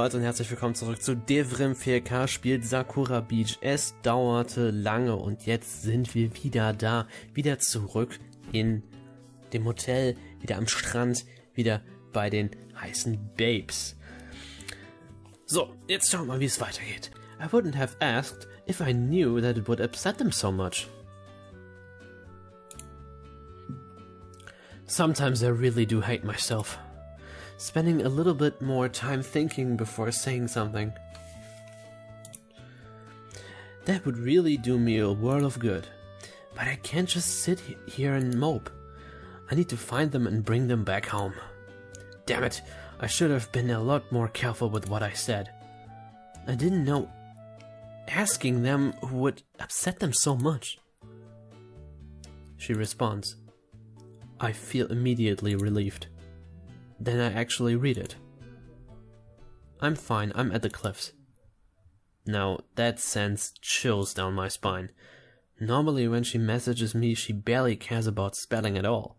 Leute und herzlich willkommen zurück zu Devrim 4K spielt Sakura Beach. Es dauerte lange und jetzt sind wir wieder da, wieder zurück in dem Hotel, wieder am Strand, wieder bei den heißen Babes. So, jetzt schauen wir mal, wie es weitergeht. I wouldn't have asked if I knew that it would upset them so much. Sometimes I really do hate myself. Spending a little bit more time thinking before saying something. That would really do me a world of good. But I can't just sit here and mope. I need to find them and bring them back home. Damn it, I should have been a lot more careful with what I said. I didn't know asking them would upset them so much. She responds. I feel immediately relieved. Then I actually read it. I'm fine, I'm at the cliffs. Now, that sends chills down my spine. Normally when she messages me, she barely cares about spelling at all.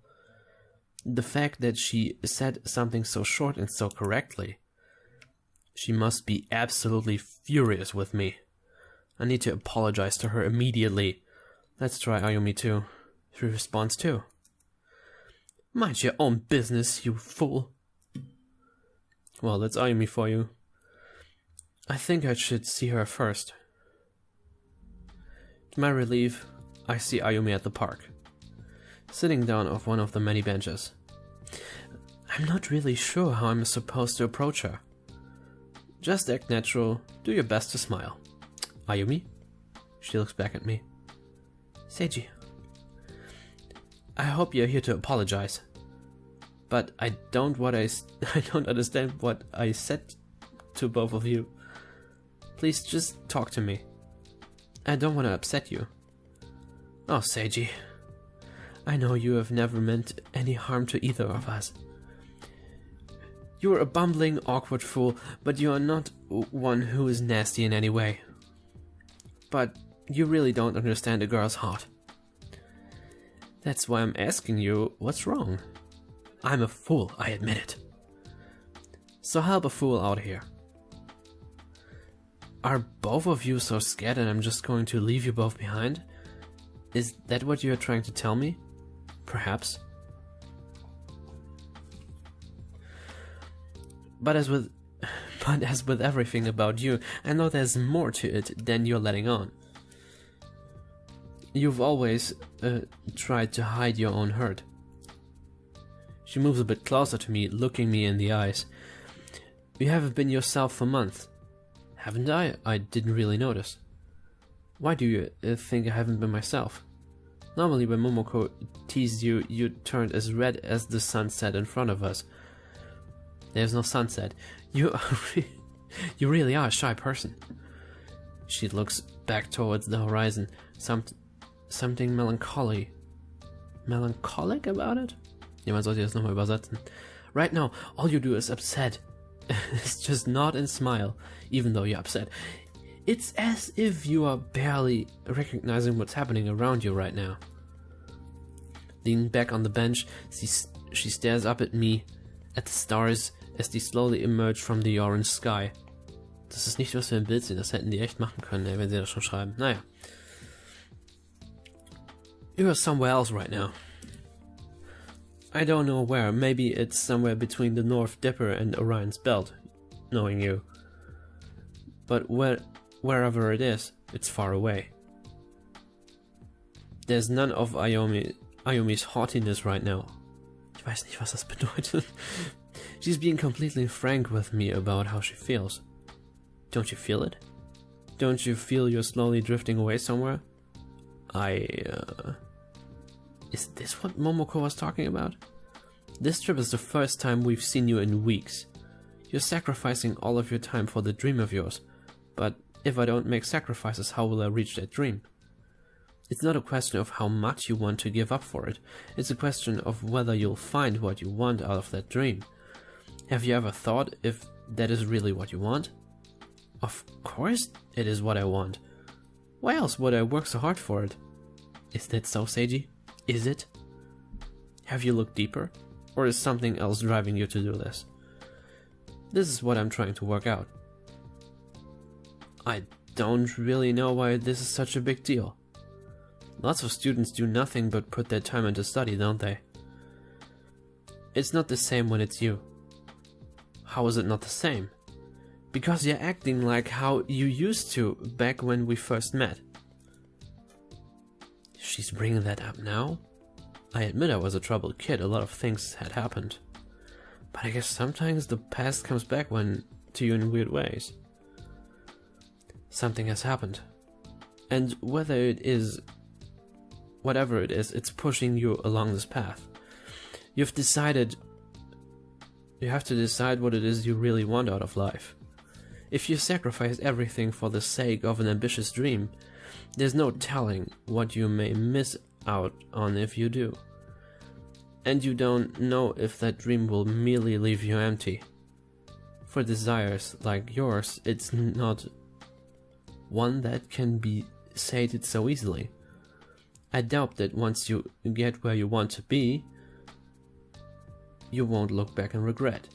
The fact that she said something so short and so correctly. She must be absolutely furious with me. I need to apologize to her immediately. Let's try Ayumi too. She responds too. Mind your own business, you fool. Well, that's Ayumi for you. I think I should see her first. To my relief, I see Ayumi at the park, sitting down off one of the many benches. I'm not really sure how I'm supposed to approach her. Just act natural, do your best to smile. Ayumi? She looks back at me. Seiji. I hope you're here to apologize. But I don't understand what I said to both of you. Please just talk to me. I don't want to upset you. Oh, Seiji. I know you have never meant any harm to either of us. You are a bumbling, awkward fool, but you are not one who is nasty in any way. But you really don't understand a girl's heart. That's why I'm asking you, what's wrong? I'm a fool, I admit it. So help a fool out here. Are both of you so scared that I'm just going to leave you both behind? Is that what you're trying to tell me? Perhaps. But as with everything about you, I know there's more to it than you're letting on. You've always tried to hide your own hurt. She moves a bit closer to me, looking me in the eyes. You haven't been yourself for months. Haven't I? I didn't really notice. Why do you think I haven't been myself? Normally when Momoko teased you, you turned as red as the sunset in front of us. There's no sunset. You really are a shy person. She looks back towards the horizon. Something melancholic about it? Jemand sollte das nochmal übersetzen. Right now, all you do is upset. It's just nod and smile, even though you're upset. It's as if you are barely recognizing what's happening around you right now. Leaning back on the bench, she stares up at me, at the stars, as they slowly emerge from the orange sky. Das ist nicht, was wir im Bild sehen, das hätten die echt machen können, wenn sie das schon schreiben. Naja. You are somewhere else right now. I don't know where, maybe it's somewhere between the North Dipper and Orion's Belt, knowing you. But wherever it is, it's far away. There's none of Ayumi's haughtiness right now. Ich weiß nicht, was das bedeutet. She's being completely frank with me about how she feels. Don't you feel it? Don't you feel you're slowly drifting away somewhere? Is this what Momoko was talking about? This trip is the first time we've seen you in weeks. You're sacrificing all of your time for the dream of yours. But if I don't make sacrifices, how will I reach that dream? It's not a question of how much you want to give up for it. It's a question of whether you'll find what you want out of that dream. Have you ever thought if that is really what you want? Of course it is what I want. Why else would I work so hard for it? Is that so, Seiji? Is it? Have you looked deeper? Or is something else driving you to do this? This is what I'm trying to work out. I don't really know why this is such a big deal. Lots of students do nothing but put their time into study, don't they? It's not the same when it's you. How is it not the same? Because you're acting like how you used to back when we first met. She's bringing that up now? I admit I was a troubled kid, a lot of things had happened. But I guess sometimes the past comes back to you in weird ways. Something has happened. And whatever it is, it's pushing you along this path. You have to decide what it is you really want out of life. If you sacrifice everything for the sake of an ambitious dream, there's no telling what you may miss out on if you do. And you don't know if that dream will merely leave you empty. For desires like yours, it's not one that can be sated so easily. I doubt that once you get where you want to be, you won't look back and regret.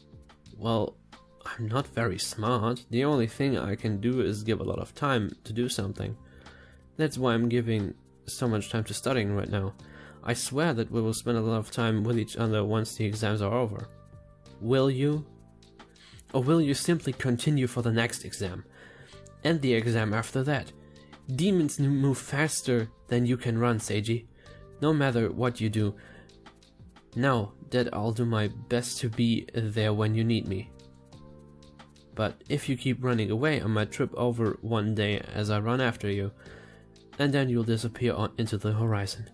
Well, I'm not very smart. The only thing I can do is give a lot of time to do something. That's why I'm giving so much time to studying right now. I swear that we will spend a lot of time with each other once the exams are over. Will you? Or will you simply continue for the next exam? And the exam after that? Demons move faster than you can run, Seiji. No matter what you do. Know that I'll do my best to be there when you need me. But if you keep running away, I might trip over one day as I run after you. And then you'll disappear into the horizon.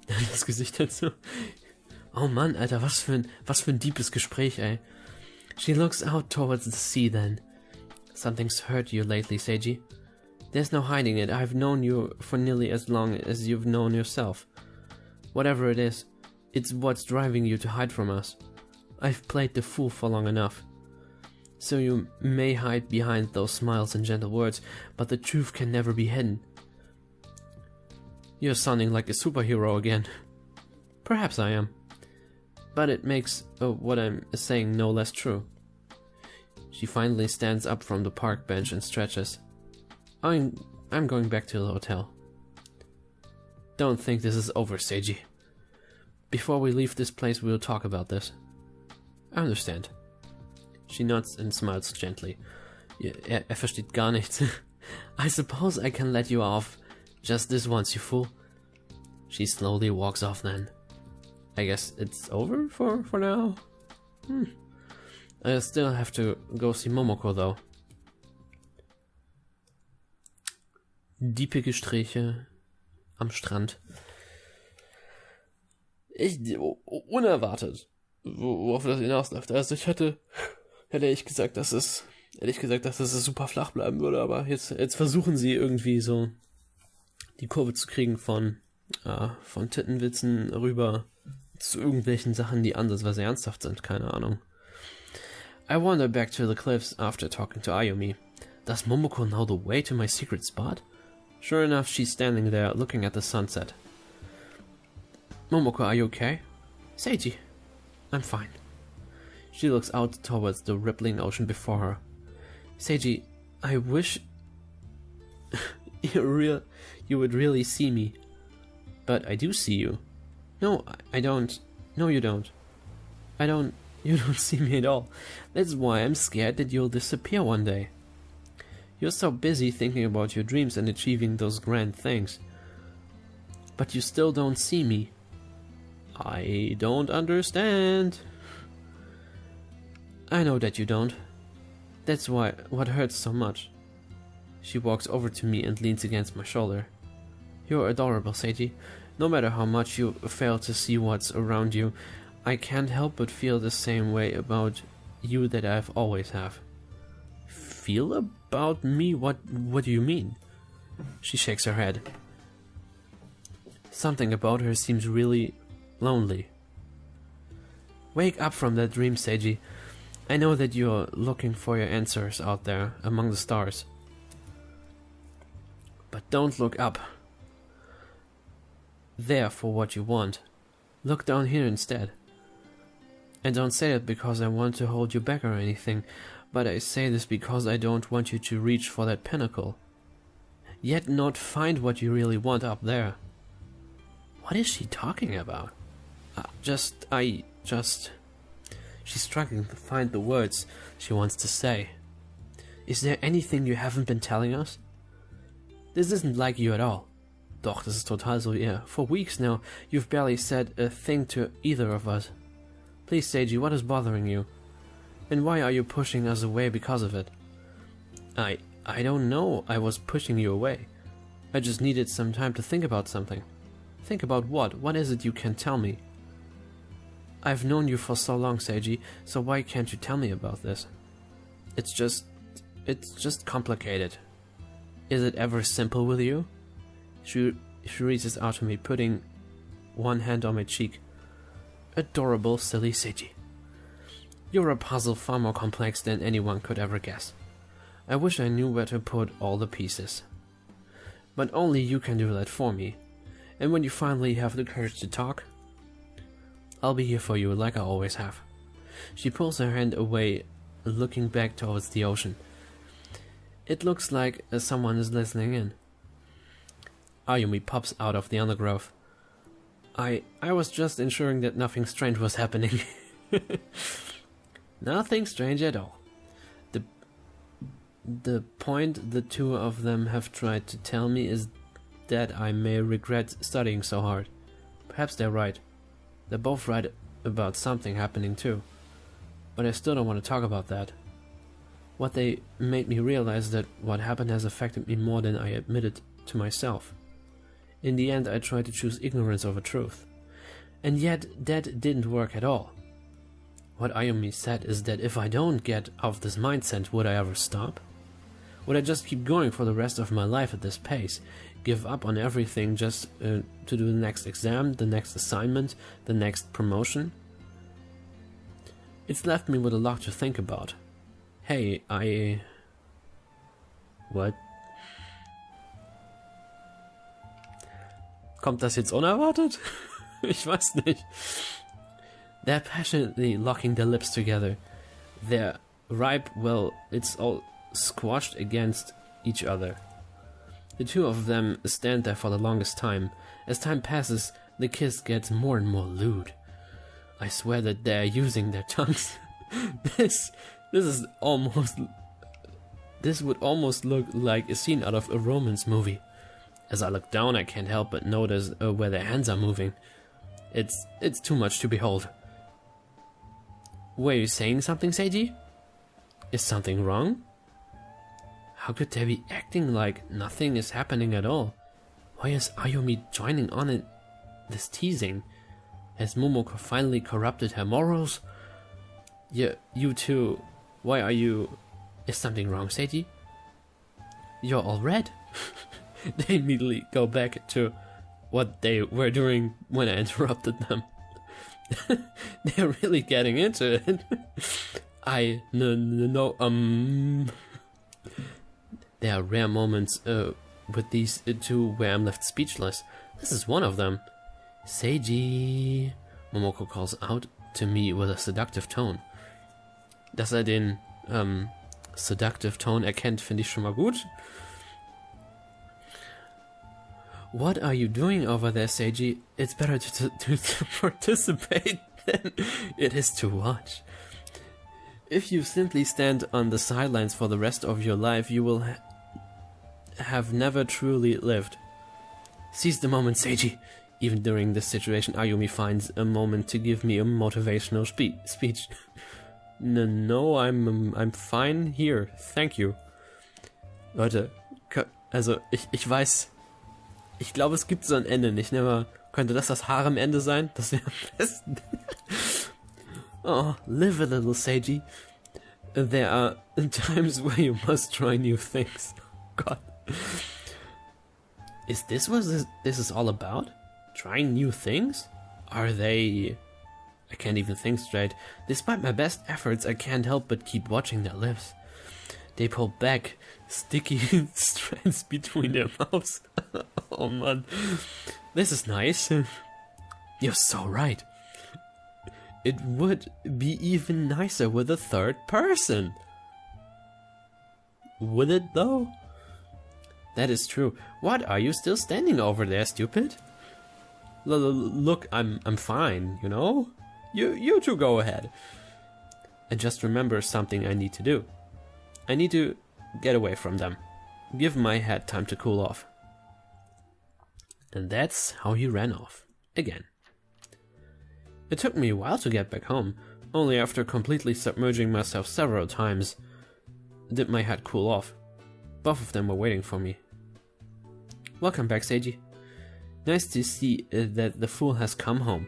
Das Gesicht dazu. Oh Mann, Alter, was für ein deepes Gespräch, ey. She looks out towards the sea then. Something's hurt you lately, Seiji. There's no hiding it. I've known you for nearly as long as you've known yourself. Whatever it is, it's what's driving you to hide from us. I've played the fool for long enough. So you may hide behind those smiles and gentle words, but the truth can never be hidden. You're sounding like a superhero again. Perhaps I am. But it makes what I'm saying no less true. She finally stands up from the park bench and stretches. I'm going back to the hotel. Don't think this is over, Seiji. Before we leave this place, we'll talk about this. I understand. She nods and smiles gently. Versteht gar nichts. I suppose I can let you off just this once, you fool. She slowly walks off then. I guess it's over for now? I still have to go see Momoko though. Diepe Gespräche am Strand. Unerwartet, worauf das hinausläuft. Also ich hätte ich gesagt, dass es super flach bleiben würde, aber jetzt versuchen sie irgendwie so die Kurve zu kriegen von Tittenwitzen rüber zu irgendwelchen Sachen, die ansatzweise ernsthaft sind, keine Ahnung. I wander back to the cliffs after talking to Ayumi. Does Momoko know the way to my secret spot? Sure enough, she's standing there looking at the sunset. Momoko, are you okay? Seiji, I'm fine. She looks out towards the rippling ocean before her. Seiji, I wish you would really see me. But I do see you. No, I don't. No, you don't. You don't see me at all. That's why I'm scared that you'll disappear one day. You're so busy thinking about your dreams and achieving those grand things. But you still don't see me. I don't understand. I know that you don't. That's what hurts so much. She walks over to me and leans against my shoulder. You're adorable, Seiji. No matter how much you fail to see what's around you, I can't help but feel the same way about you that I've always have. Feel about me? What do you mean? She shakes her head. Something about her seems really lonely. Wake up from that dream, Seiji. I know that you're looking for your answers out there among the stars. But don't look up there for what you want. Look down here instead. And don't say it because I want to hold you back or anything, but I say this because I don't want you to reach for that pinnacle, yet not find what you really want up there. What is she talking about? She's struggling to find the words she wants to say. Is there anything you haven't been telling us? This isn't like you at all. Doch, das ist total so ihr. For weeks now, you've barely said a thing to either of us. Please, Seiji, what is bothering you? And why are you pushing us away because of it? I don't know I was pushing you away. I just needed some time to think about something. Think about what? What is it you can tell me? I've known you for so long, Seiji, so why can't you tell me about this? It's just complicated. Is it ever simple with you? She reaches out to me, putting one hand on my cheek. Adorable, silly Seiji. You're a puzzle far more complex than anyone could ever guess. I wish I knew where to put all the pieces. But only you can do that for me. And when you finally have the courage to talk, I'll be here for you like I always have. She pulls her hand away, looking back towards the ocean. It looks like someone is listening in. Ayumi pops out of the undergrowth. I was just ensuring that nothing strange was happening. Nothing strange at all. The point the two of them have tried to tell me is that I may regret studying so hard. Perhaps they're right. They're both right about something happening too. But I still don't want to talk about that. What they made me realize that what happened has affected me more than I admitted to myself. In the end, I tried to choose ignorance over truth. And yet, that didn't work at all. What Ayumi said is that if I don't get out of this mindset, would I ever stop? Would I just keep going for the rest of my life at this pace? Give up on everything just to do the next exam, the next assignment, the next promotion? It's left me with a lot to think about. Hey, What? Kommt das jetzt unerwartet? Ich weiß nicht. They're passionately locking their lips together. They're ripe, well, it's all squashed against each other. The two of them stand there for the longest time. As time passes, the kiss gets more and more lewd. I swear that they're using their tongues. This would almost look like a scene out of a romance movie. As I look down, I can't help but notice where their hands are moving. It's too much to behold. Were you saying something, Seiji? Is something wrong? How could they be acting like nothing is happening at all? Why is Ayumi joining on in this teasing? Has Momoko finally corrupted her morals? Yeah, you too. Why are you... Is something wrong, Seiji? You're all red. They immediately go back to what they were doing when I interrupted them. They're really getting into it. There are rare moments with these two where I'm left speechless. This is one of them. Seiji, Momoko calls out to me with a seductive tone. Dass den seductive tone erkennt, finde ich schon mal gut. What are you doing over there, Seiji? It's better to participate than it is to watch. If you simply stand on the sidelines for the rest of your life, you will have never truly lived. Seize the moment, Seiji. Even during this situation, Ayumi finds a moment to give me a motivational speech. No, I'm fine here. Thank you. Leute, also ich weiß, ich glaube, es gibt so ein Ende nicht, ne? Aber könnte das Harem-Ende sein? Das wäre am besten. Oh, live a little, Seiji. There are times where you must try new things. God. Is this what this is all about? Trying new things? Are they... I can't even think straight. Despite my best efforts, I can't help but keep watching their lips. They pull back, sticky strands between their mouths. Oh man. This is nice. You're so right. It would be even nicer with a third person. Will it though? That is true. What, are you still standing over there, stupid? Look, I'm fine, you know? You two go ahead. And just remember something I need to do. I need to get away from them. Give my head time to cool off. And that's how he ran off. Again. It took me a while to get back home. Only after completely submerging myself several times did my head cool off. Both of them were waiting for me. Welcome back, Seiji. Nice to see that the fool has come home.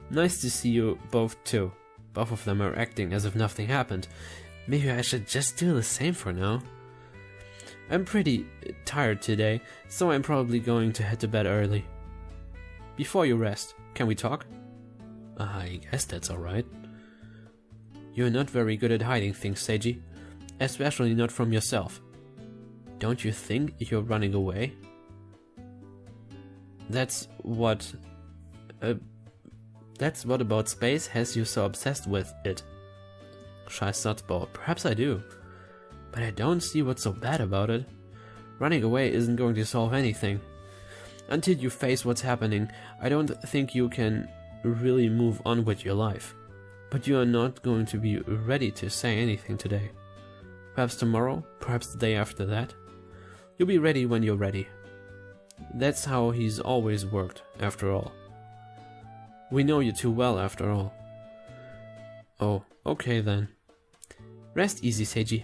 Nice to see you both too. Both of them are acting as if nothing happened. Maybe I should just do the same for now. I'm pretty tired today, so I'm probably going to head to bed early. Before you rest, can we talk? I guess that's alright. You're not very good at hiding things, Seiji. Especially not from yourself. Don't you think you're running away? That's what about space has you so obsessed with it? Scheiß Satzbau. Perhaps I do. But I don't see what's so bad about it. Running away isn't going to solve anything. Until you face what's happening, I don't think you can really move on with your life. But you are not going to be ready to say anything today. Perhaps tomorrow, perhaps the day after that. You'll be ready when you're ready. That's how he's always worked, after all. We know you too well, after all. Oh, okay then. Rest easy, Seiji.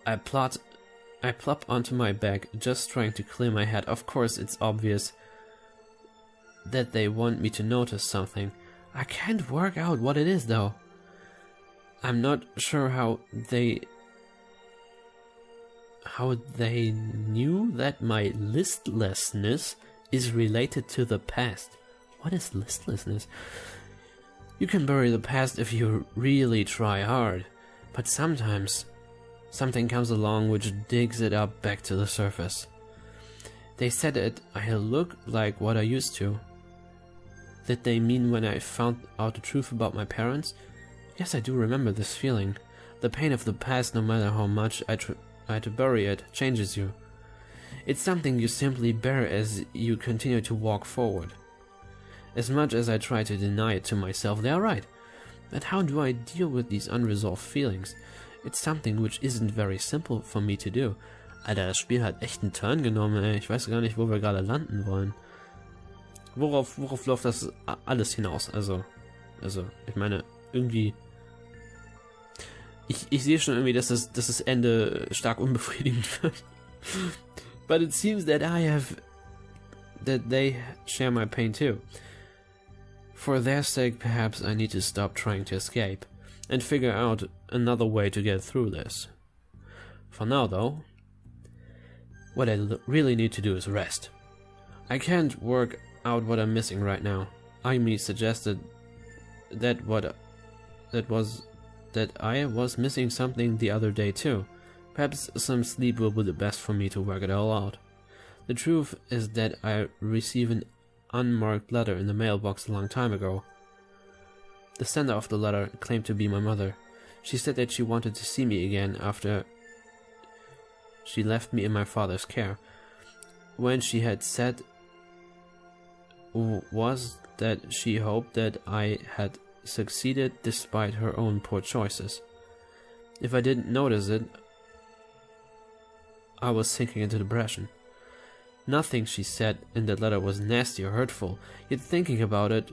I plop onto my back, just trying to clear my head. Of course, it's obvious that they want me to notice something. I can't work out what it is, though. I'm not sure how they knew that my listlessness is related to the past. What is listlessness? You can bury the past if you really try hard, but sometimes something comes along which digs it up back to the surface. They said that I look like what I used to. Did they mean when I found out the truth about my parents? Yes, I do remember this feeling. The pain of the past, no matter how much I try to bury it, changes you. It's something you simply bear as you continue to walk forward. As much as I try to deny it to myself, they are right. But how do I deal with these unresolved feelings? It's something which isn't very simple for me to do. Alter, das Spiel hat echt einen Turn genommen, ey. Ich weiß gar nicht, wo wir gerade landen wollen. Worauf läuft das alles hinaus? Also, ich meine, irgendwie... Ich sehe schon irgendwie, dass das Ende stark unbefriedigend wird. But it seems that they share my pain too. For their sake, perhaps I need to stop trying to escape and figure out another way to get through this. For now, though, what I really need to do is rest. I can't work out what I'm missing right now. Aimi suggested that I was missing something the other day too. Perhaps some sleep will be the best for me to work it all out. The truth is that I received an unmarked letter in the mailbox a long time ago. The sender of the letter claimed to be my mother. She said that she wanted to see me again after she left me in my father's care. When she had said was that she hoped that I had succeeded despite her own poor choices. If I didn't notice it, I was sinking into depression. Nothing she said in that letter was nasty or hurtful, yet thinking about it,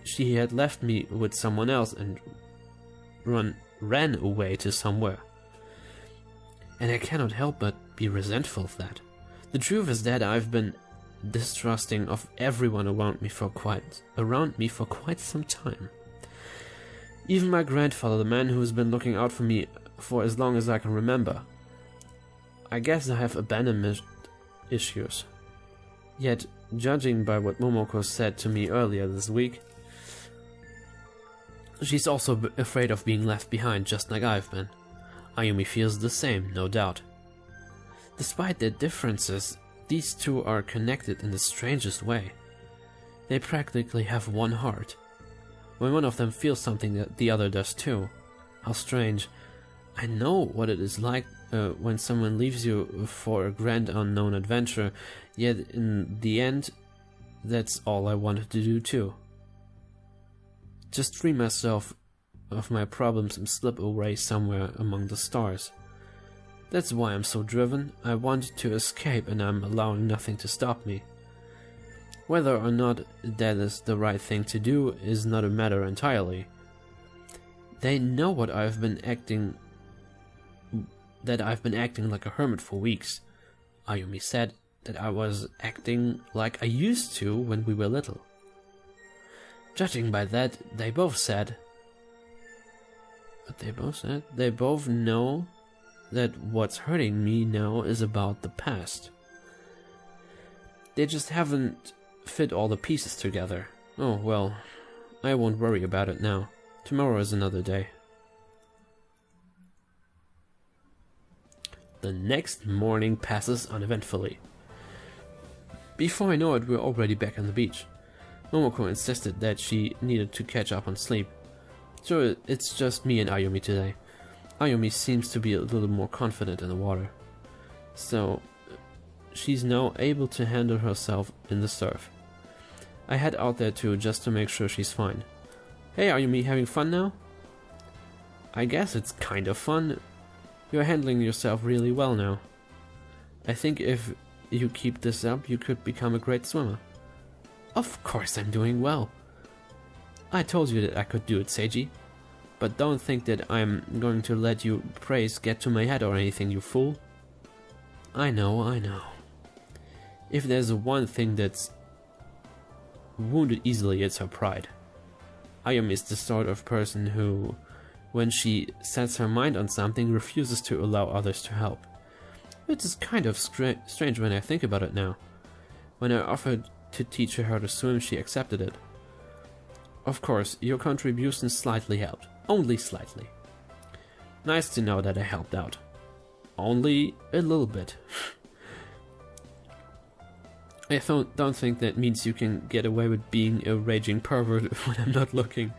she had left me with someone else and ran away to somewhere. And I cannot help but be resentful of that. The truth is that I've been distrusting of everyone around me for quite some time. Even my grandfather, the man who has been looking out for me for as long as I can remember. I guess I have abandonment issues. Yet, judging by what Momoko said to me earlier this week, she's also afraid of being left behind just like I've been. Ayumi feels the same, no doubt. Despite their differences, these two are connected in the strangest way. They practically have one heart. when one of them feels something that the other does too. How strange. I know what it is like when someone leaves you for a grand unknown adventure, yet in the end, that's all I wanted to do too. Just free myself of my problems and slip away somewhere among the stars. That's why I'm so driven. I want to escape and I'm allowing nothing to stop me. Whether or not that is the right thing to do is not a matter entirely. They know that I've been acting like a hermit for weeks. Ayumi said that I was acting like I used to when we were little. Judging by that, they both said... What they both said? They both know that what's hurting me now is about the past. They just haven't fit all the pieces together. Oh well, I won't worry about it now. Tomorrow is another day. The next morning passes uneventfully. Before I know it, we're already back on the beach. Momoko insisted that she needed to catch up on sleep. So it's just me and Ayumi today. Ayumi seems to be a little more confident in the water. So she's now able to handle herself in the surf. I head out there too, just to make sure she's fine. Hey Ayumi, having fun now? I guess it's kind of fun. You're handling yourself really well now. I think if you keep this up, you could become a great swimmer. Of course I'm doing well. I told you that I could do it, Seiji. But don't think that I'm going to let your praise get to my head or anything, you fool. I know. If there's one thing that's wounded easily, it's her pride. Ayumi is the sort of person who, when she sets her mind on something, refuses to allow others to help. Which is kind of strange when I think about it now. When I offered to teach her how to swim, she accepted it. Of course, your contribution slightly helped. Only slightly. Nice to know that I helped out. Only a little bit. I don't think that means you can get away with being a raging pervert when I'm not looking.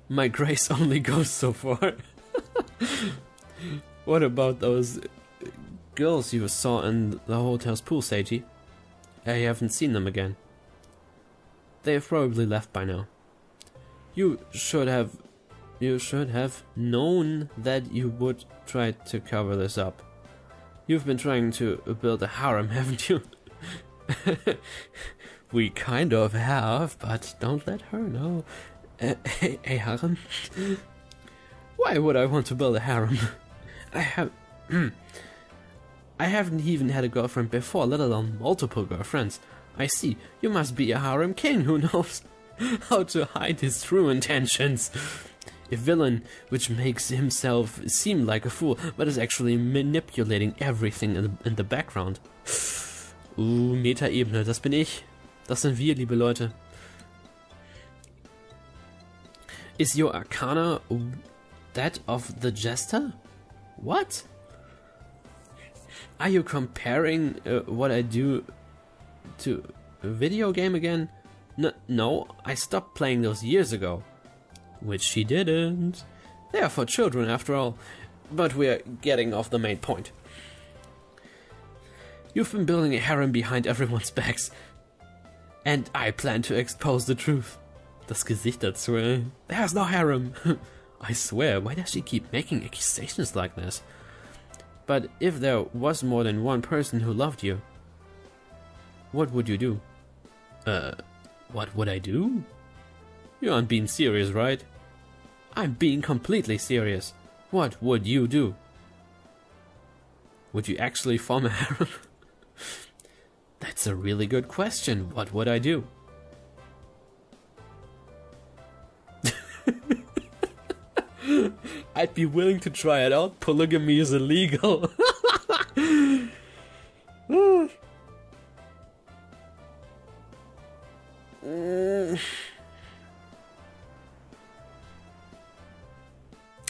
My grace only goes so far. What about those girls you saw in the hotel's pool, Seiji? I haven't seen them again. They have probably left by now. You should have known that you would try to cover this up. You've been trying to build a harem, haven't you? We kind of have, but don't let her know. A harem? Why would I want to build a harem? I haven't even had a girlfriend before, let alone multiple girlfriends. I see, you must be a harem king who knows how to hide his true intentions. A villain which makes himself seem like a fool, but is actually manipulating everything in the background. Meta-Ebene, das bin ich. Das sind wir, liebe Leute. Is your arcana that of the jester? What? Are you comparing what I do to a video game again? No, I stopped playing those years ago. Which she didn't. They are for children after all. But we're getting off the main point. You've been building a harem behind everyone's backs. And I plan to expose the truth. Das Gesicht dazu, eh? There's no harem. I swear, why does she keep making accusations like this? But if there was more than one person who loved you, what would you do? What would I do? You aren't being serious, right? I'm being completely serious. What would you do? Would you actually form a harem? That's a really good question. What would I do? I'd be willing to try it out. Polygamy is illegal.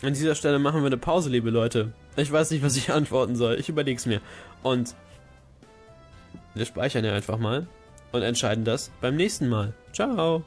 An dieser Stelle machen wir eine Pause, liebe Leute. Ich weiß nicht, was ich antworten soll. Ich überleg's mir. Und wir speichern ja einfach mal und entscheiden das beim nächsten Mal. Ciao.